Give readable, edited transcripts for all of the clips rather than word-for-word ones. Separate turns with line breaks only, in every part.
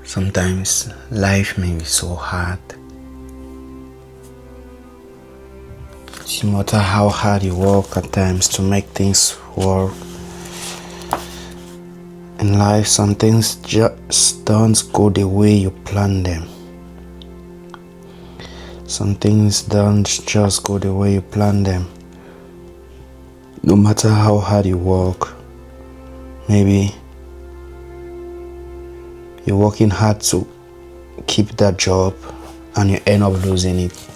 Sometimes life may be so hard. No matter how hard you work at times to make things work, in life some things just don't go the way you plan them. Some things don't just go the way you plan them. No matter how hard you work, maybe you're working hard to keep that job and you end up losing it.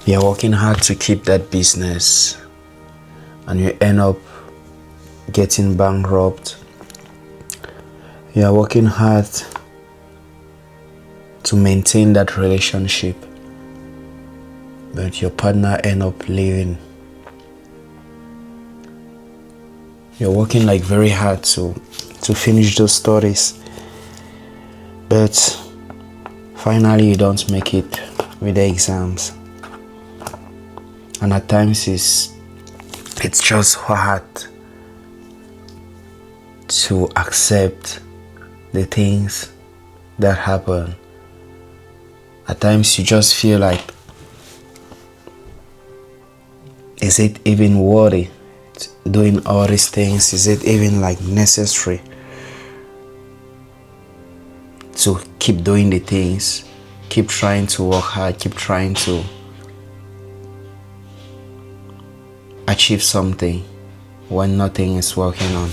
You're working hard to keep that business and you end up getting bankrupt. You're working hard to maintain that relationship, but your partner end up leaving. You're working like very hard to finish those studies, but finally you don't make it with the exams. And at times it's just hard to accept the things that happen. At times you just feel like, is it even worthy doing all these things? Is it even like necessary to keep doing the things, keep trying to work hard, keep trying to achieve something when nothing is working on?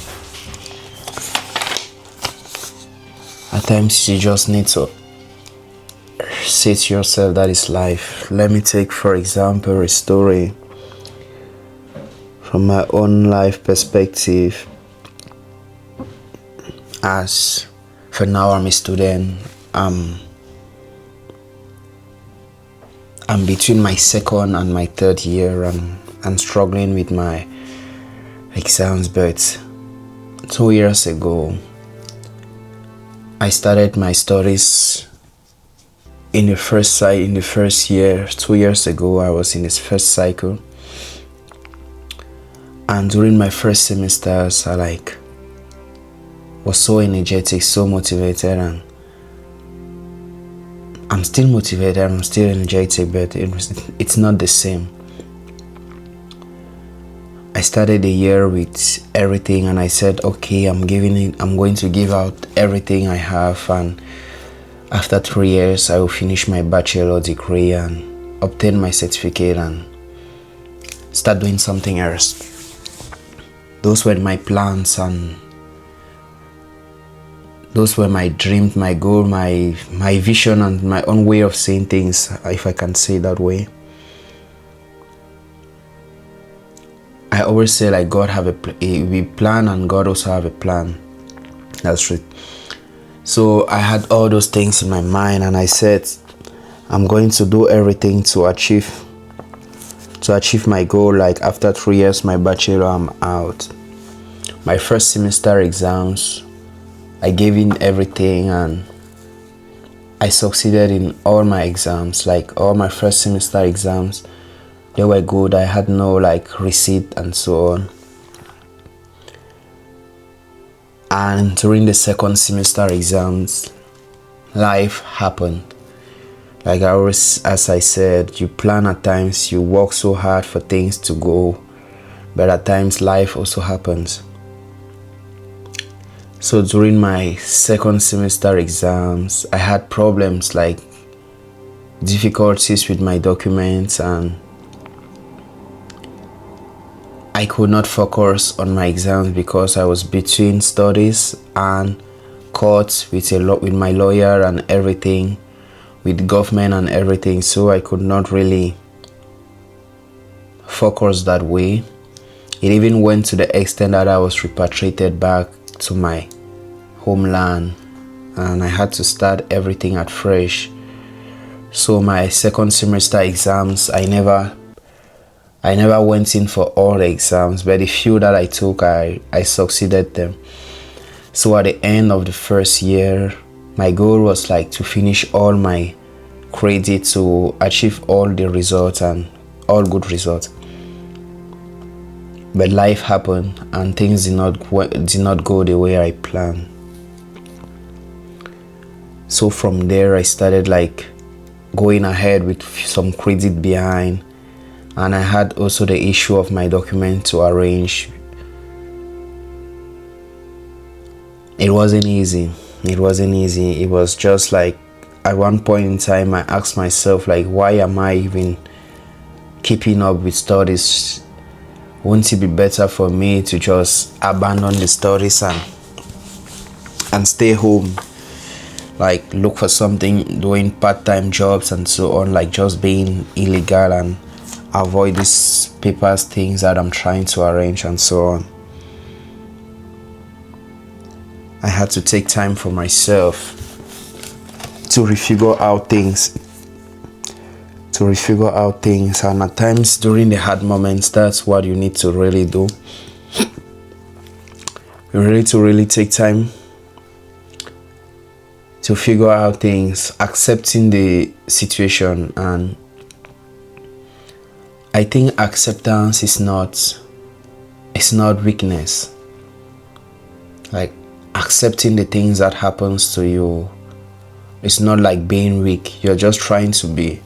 At times you just need to say to yourself, that is life. Let me take for example a story from my own life perspective. As for now, I'm a student. I'm between my second and my third year. I'm struggling with my exams, but 2 years ago I started my studies in the first year. 2 years ago I was in this first cycle, and during my first semesters I was so energetic, so motivated, and I'm still motivated, I'm still energetic, but it's not the same. I started the year with everything and I said, okay, I'm going to give out everything I have, and after 3 years I will finish my bachelor degree and obtain my certificate and start doing something else. Those were my plans and those were my dreams, my goal, my vision, and my own way of saying things, if I can say it that way. I always say like God have we plan and God also have a plan. That's it. So I had all those things in my mind and I said, I'm going to do everything to achieve my goal. Like after 3 years my bachelor, I'm out. My first semester exams, I gave in everything and I succeeded in all my exams. Like all my first semester exams, they were good. I had no receipt and so on. And during the second semester exams, life happened. As I said, you plan at times, you work so hard for things to go, but at times life also happens. So during my second semester exams, I had problems like difficulties with my documents, and I could not focus on my exams because I was between studies and court with my lawyer and everything, with government and everything, so I could not really focus that way. It even went to the extent that I was repatriated back to my homeland and I had to start everything at fresh. So my second semester exams, I never went in for all the exams, but the few that I took, I succeeded them. So at the end of the first year, my goal was to finish all my credit, to achieve all the results and all good results. But life happened and things did not go the way I planned. So from there I started like going ahead with some credit behind, and I had also the issue of my document to arrange. It wasn't easy. It was just like at one point in time I asked myself, like, why am I even keeping up with studies? Won't it be better for me to just abandon the studies and stay home, like look for something, doing part-time jobs and so on, like just being illegal and avoid these papers things that I'm trying to arrange and so on. I had to take time for myself to refigure out things, and at times during the hard moments, that's what you need to really do. You need to really take time to figure out things, accepting the situation. And I think acceptance is not weakness. Like, accepting the things that happens to you, it's not like being weak. You're just trying to be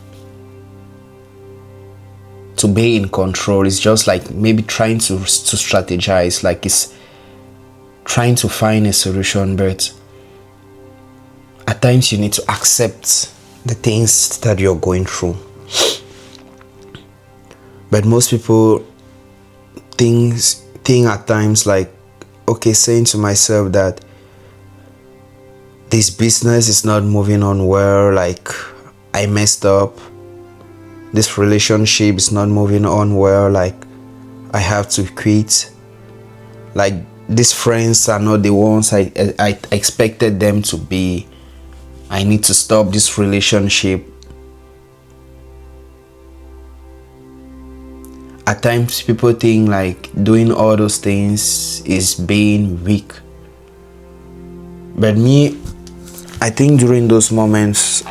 in control. It's just like maybe trying to strategize, like it's trying to find a solution. But at times you need to accept the things that you're going through. But most people think at times like, okay, saying to myself that this business is not moving on well, like I messed up, this relationship is not moving on well, like I have to quit, like these friends are not the ones I expected them to be, I need to stop this relationship. At times people think like doing all those things is being weak. But me, I think during those moments,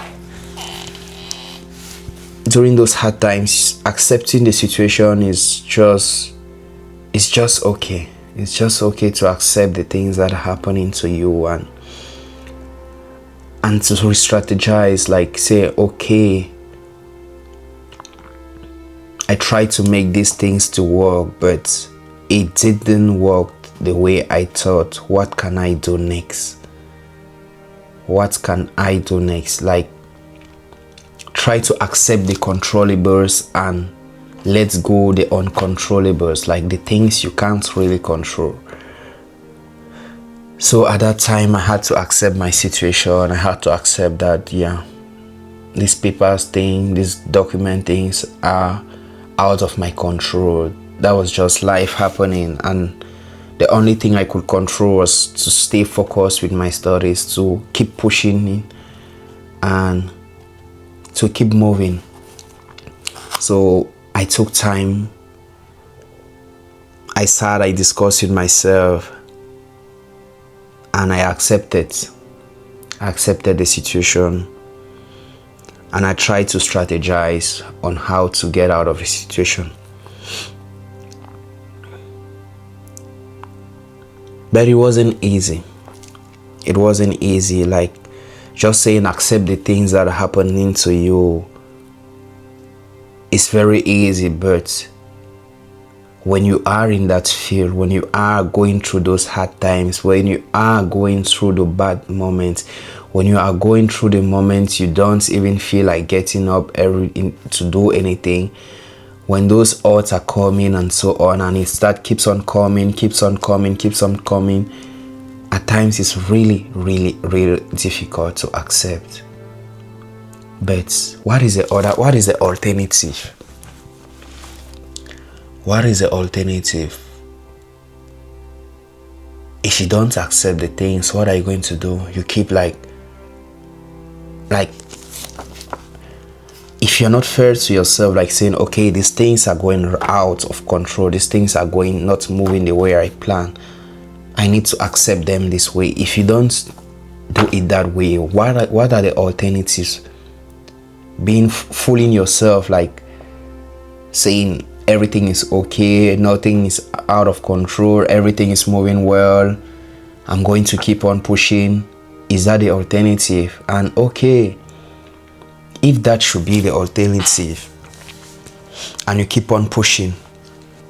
during those hard times, accepting the situation is just okay. It's just okay to accept the things that are happening to you and to re-strategize, like say, okay, I tried to make these things to work, but it didn't work the way I thought. What can I do next? What can I do next? Like, try to accept the controllables and let go the uncontrollables, like the things you can't really control. So at that time, I had to accept my situation. I had to accept that, yeah, these papers thing, these document things are out of my control. That was just life happening, and the only thing I could control was to stay focused with my studies, to keep pushing and to keep moving. So I took time. I discussed with myself, and I accepted the situation, and I tried to strategize on how to get out of the situation. But it wasn't easy. Like just saying accept the things that are happening to you is very easy, but when you are in that field, when you are going through those hard times, when you are going through the bad moments, when you are going through the moments you don't even feel like getting up to do anything, when those odds are coming and so on, and it keeps on coming, at times it's really, really, really difficult to accept. But what is the alternative? What is the alternative? If you don't accept the things, what are you going to do? You keep like if you're not fair to yourself, like saying, okay, these things are going out of control, these things are not moving the way I plan, I need to accept them this way. If you don't do it that way, what are the alternatives? Fooling yourself, like saying everything is okay, nothing is out of control, everything is moving well, I'm going to keep on pushing. is that the alternative? And okay, if that should be the alternative and you keep on pushing,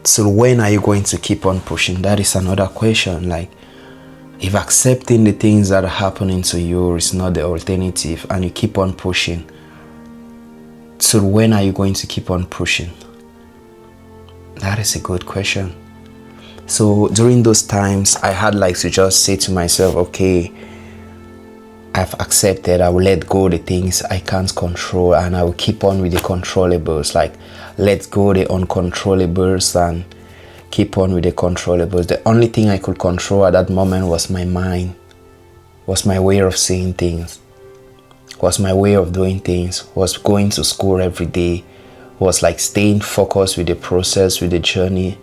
so when are you going to keep on pushing? That is another question. Like, if accepting the things that are happening to you is not the alternative and you keep on pushing, so when are you going to keep on pushing? That is a good question. So during those times, I had like to just say to myself, okay, I've accepted, I will let go the things I can't control and I will keep on with the controllables. Like, let go the uncontrollables and keep on with the controllables. The only thing I could control at that moment was my mind, was my way of seeing things, was my way of doing things, was going to school every day, was like staying focused with the process, with the journey,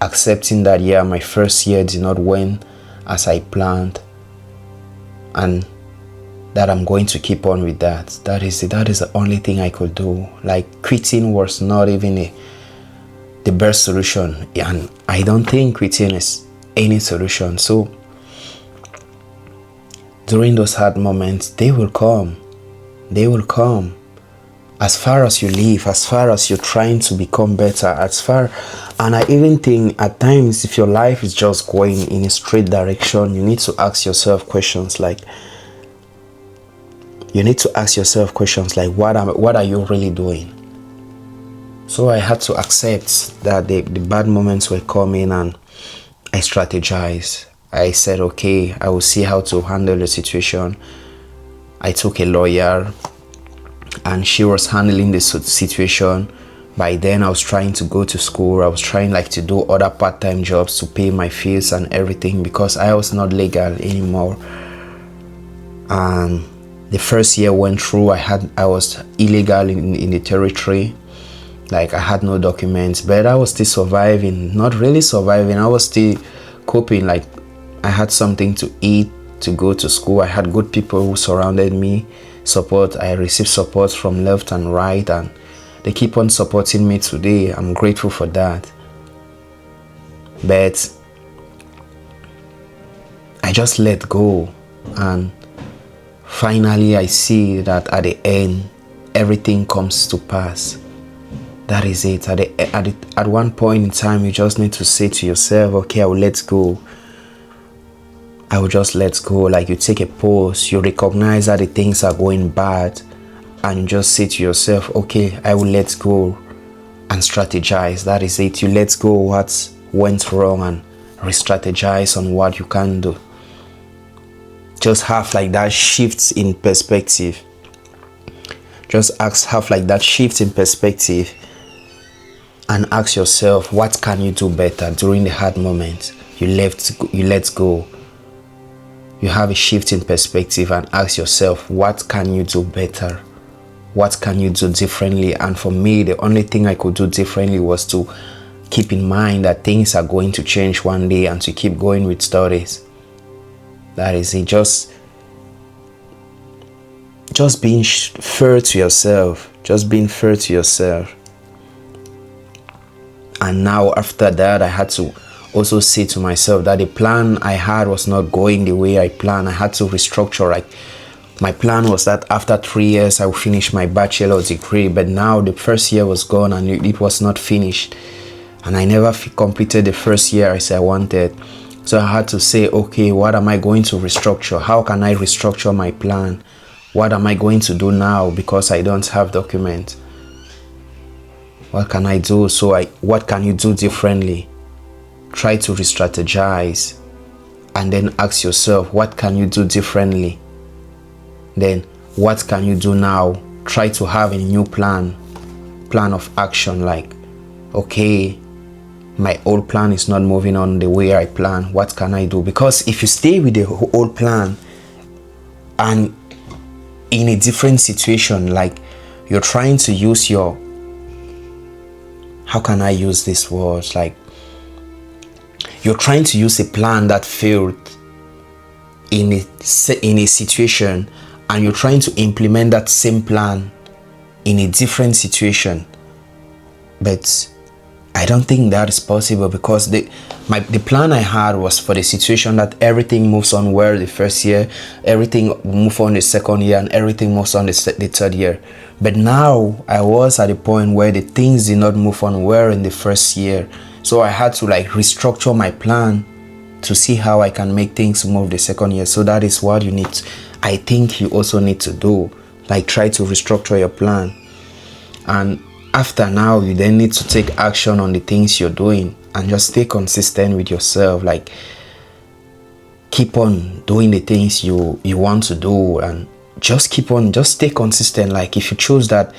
accepting that, yeah, my first year did not went as I planned, and that I'm going to keep on with that. That is the only thing I could do. Like, quitting was not even the best solution, and I don't think quitting is any solution. So during those hard moments, they will come. As far as you live, as far as you're trying to become better, and I even think at times, if your life is just going in a straight direction, you need to ask yourself questions like, what are you really doing? So I had to accept that the bad moments were coming, and I strategized. I said, okay, I will see how to handle the situation. I took a lawyer, and she was handling the situation. By then, I was trying to go to school. I was trying like to do other part-time jobs to pay my fees and everything, because I was not legal anymore. And the first year went through. I was illegal in the territory. Like, I had no documents, but I was still surviving. Not really surviving, I was still coping. Like, I had something to eat, to go to school. I had good people who surrounded me, support. I received support from left and right, and they keep on supporting me today. I'm grateful for that. But I just let go, and finally I see that at the end, everything comes to pass. That is it. At one point in time, you just need to say to yourself, okay, I will let go. I will just let go. Like, you take a pause, you recognize that the things are going bad, and you just say to yourself, okay, I will let go, and strategize. That is it. You let go what went wrong and re-strategize on what you can do. Just have like that shift in perspective. Have like that shift in perspective, and ask yourself, what can you do better during the hard moments? You let go. You have a shift in perspective and ask yourself, what can you do better? What can you do differently? And for me, the only thing I could do differently was to keep in mind that things are going to change one day, and to keep going with studies. That is it. Just being fair to yourself. Just being fair to yourself. And now after that, I had to also say to myself that the plan I had was not going the way I planned. I had to restructure. Like, my plan was that after 3 years I would finish my bachelor's degree, but now the first year was gone and it was not finished, and I never completed the first year as I wanted. So I had to say, okay, what am I going to restructure? How can I restructure my plan? What am I going to do now because I don't have documents? What can I do? What can you do differently? Try to re-strategize, and then ask yourself, what can you do differently? Then what can you do now? Try to have a new plan of action. Like, okay, my old plan is not moving on the way I plan. What can I do? Because if you stay with the old plan and in a different situation, like, you're trying to use your, how can I use this word? Like, you're trying to use a plan that failed in a situation, and you're trying to implement that same plan in a different situation. But I don't think that is possible, because the plan I had was for the situation that everything moves on well the first year, everything move on the second year, and everything moves on the third year. But now I was at a point where the things did not move on well in the first year, so I had to like restructure my plan to see how I can make things move the second year. So that is what you need. I think you also need to do, like try to restructure your plan. And after now, you then need to take action on the things you're doing and just stay consistent with yourself. Like keep on doing the things you want to do, and just stay consistent. Like if you choose that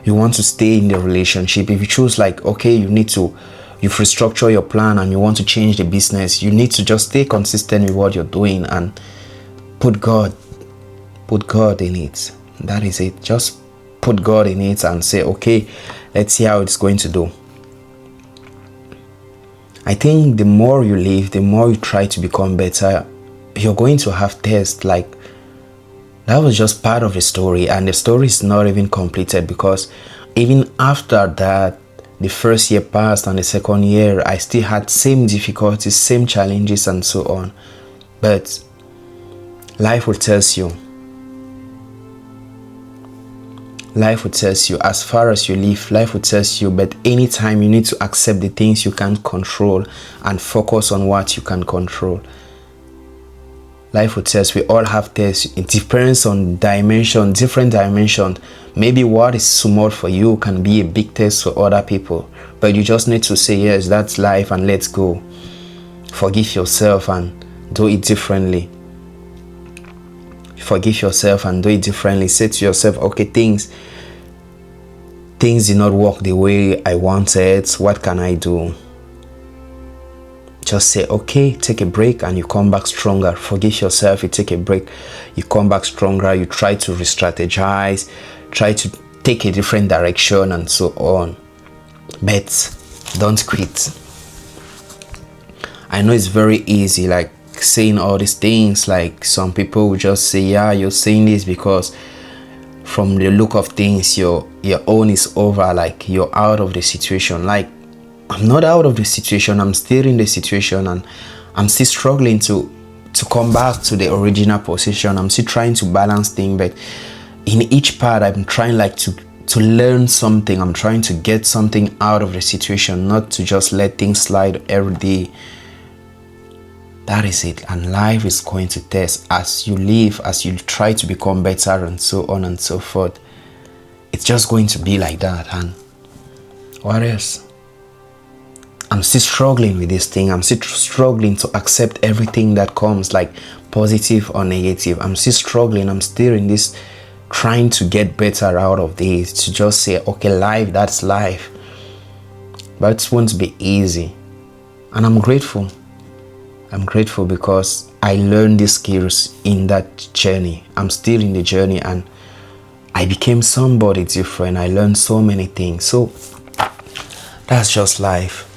you want to stay in the relationship, if you choose like, okay, you've restructured your plan and you want to change the business, you need to just stay consistent with what you're doing and put God in it. That is it. Just put God in it and say, okay, let's see how it's going to do. I think the more you live, the more you try to become better, you're going to have tests. Like that was just part of the story, and the story is not even completed, because even after that, the first year passed and the second year, I still had same difficulties, same challenges and so on. But life will tell you, as far as you live, life will tell you, but anytime you need to accept the things you can't control and focus on what you can control. Life will tell us we all have tests. It depends on different dimensions. Maybe what is small for you can be a big test for other people, but you just need to say, yes, that's life, and let's go. Forgive yourself and do it differently. Forgive yourself and do it differently. Say to yourself, okay, things did not work the way I wanted. What can I do? Just say, okay, take a break, and you come back stronger. Forgive yourself, you take a break, you come back stronger. You try to re-strategize, try to take a different direction and so on. But don't quit. I know it's very easy, like saying all these things. Like some people will just say, yeah, you're saying this because from the look of things, your own is over, like you're out of the situation. Like I'm not out of the situation, I'm still in the situation, and I'm still struggling to come back to the original position. I'm still trying to balance things, but in each part I'm trying like to learn something. I'm trying to get something out of the situation, not to just let things slide every day. That is it. And life is going to test as you live, as you try to become better and so on and so forth. It's just going to be like that. And what else? I'm still struggling with this thing. I'm still struggling to accept everything that comes, like positive or negative. I'm still struggling. I'm still in this trying to get better out of this, to just say, okay, life, that's life. But it won't be easy. And I'm grateful. I'm grateful because I learned these skills in that journey. I'm still in the journey, and I became somebody different. I learned so many things. So that's just life.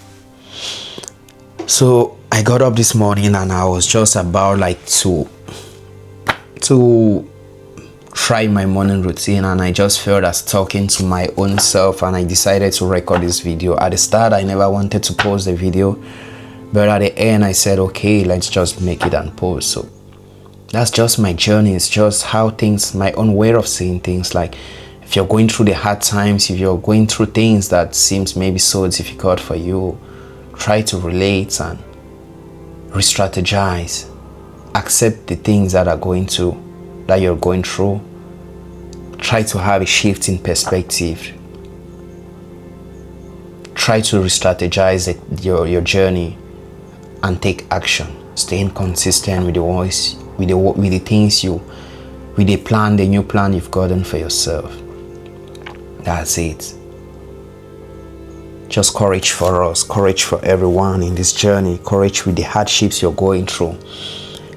So I got up this morning and I was just about like to try my morning routine, and I just felt as talking to my own self, and I decided to record this video. At the start, I never wanted to post the video, but at the end I said, okay, let's just make it and post. So that's just my journey. It's just how things, my own way of seeing things. Like if you're going through the hard times, if you're going through things that seems maybe so difficult for you, try to relate and re-strategize. Accept the things that you're going through. Try to have a shift in perspective. Try to re-strategize your journey and take action. Staying consistent with the voice, with the things with the new plan you've gotten for yourself. That's it. Just courage for us, courage for everyone in this journey, courage with the hardships you're going through.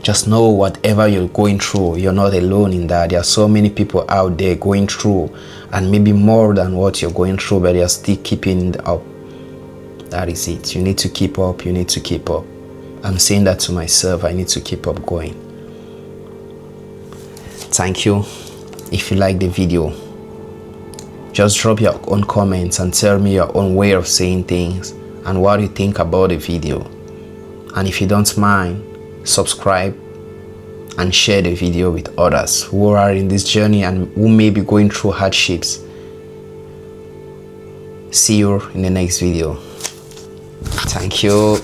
Just know whatever you're going through, you're not alone in that. There are so many people out there going through, and maybe more than what you're going through, but they're still keeping up. That is it. You need to keep up. You need to keep up. I'm saying that to myself. I need to keep up going. Thank you. If you like the video, just drop your own comments and tell me your own way of saying things. and what you think about the video. And if you don't mind, subscribe and share the video with others who are in this journey and who may be going through hardships. See you in the next video. Thank you.